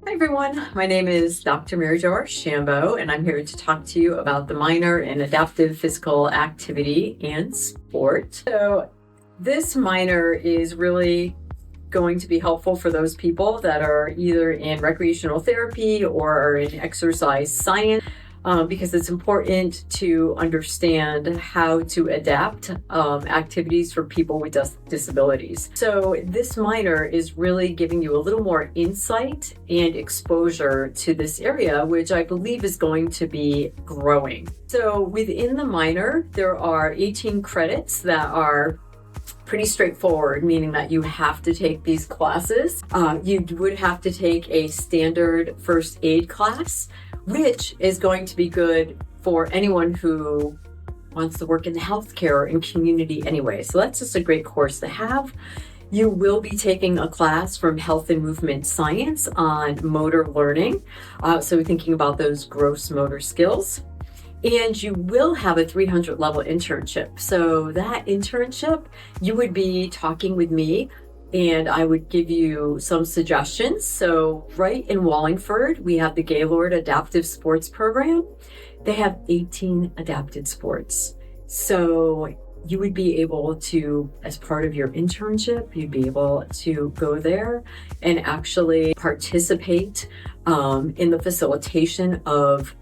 Hi everyone, my name is Dr. Mary Jo Archambault, and I'm here to talk to you about the minor in adaptive physical activity and sport. So this minor is really going to be helpful for those people that are either in recreational therapy or are in exercise science. Because it's important to understand how to adapt activities for people with disabilities. So this minor is really giving you a little more insight and exposure to this area, which I believe is going to be growing. So within the minor, there are 18 credits that are pretty straightforward, meaning that you have to take these classes. You would have to take a standard first aid class, which is going to be good for anyone who wants to work in healthcare and community anyway. So that's just a great course to have. You will be taking a class from Health and Movement Science on motor learning. So thinking about those gross motor skills. And you will have a 300 level internship. So that internship, you would be talking with me and I would give you some suggestions. So right in Wallingford, we have the Gaylord Adaptive Sports Program. They have 18 adapted sports. So you would be able to, as part of your internship, you'd be able to go there and actually participate in the facilitation of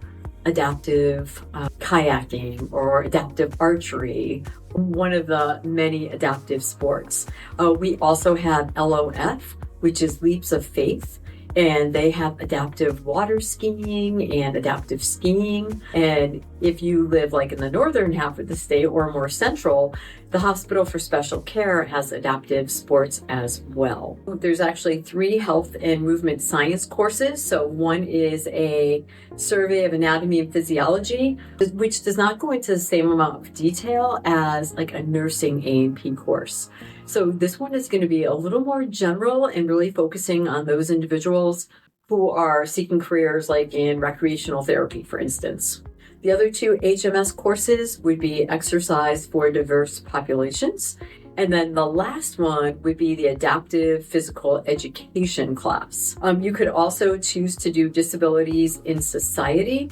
adaptive kayaking or adaptive archery, one of the many adaptive sports. We also have LOF, which is Leaps of Faith, and they have adaptive water skiing and adaptive skiing. And if you live like in the northern half of the state or more central, the Hospital for Special Care has adaptive sports as well. There's actually 3 health and movement science courses. So one is a survey of anatomy and physiology, which does not go into the same amount of detail as like a nursing A&P course. So this one is going to be a little more general and really focusing on those individuals who are seeking careers like in recreational therapy, for instance. The other 2 HMS courses would be exercise for diverse populations. And then the last one would be the adaptive physical education class. You could also choose to do disabilities in society,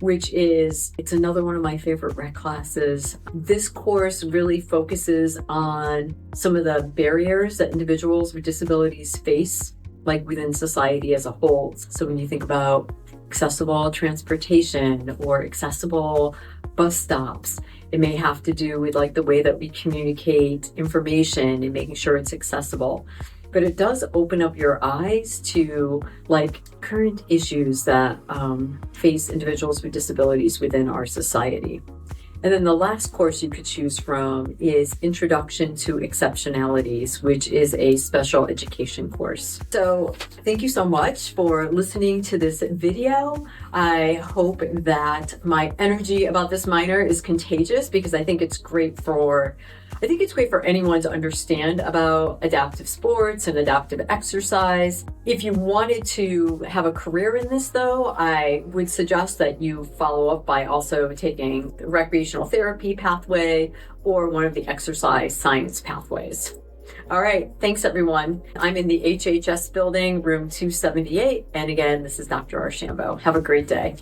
which it's another one of my favorite rec classes. This course really focuses on some of the barriers that individuals with disabilities face, like within society as a whole. So when you think about accessible transportation or accessible bus stops, it may have to do with like the way that we communicate information and making sure it's accessible. But it does open up your eyes to like current issues that face individuals with disabilities within our society. And then the last course you could choose from is Introduction to Exceptionalities, which is a special education course. So thank you so much for listening to this video. I hope that my energy about this minor is contagious because I think it's great for anyone to understand about adaptive sports and adaptive exercise. If you wanted to have a career in this though, I would suggest that you follow up by also taking the recreational therapy pathway or one of the exercise science pathways. All right, thanks everyone. I'm in the HHS building, room 278. And again, this is Dr. Archambault. Have a great day.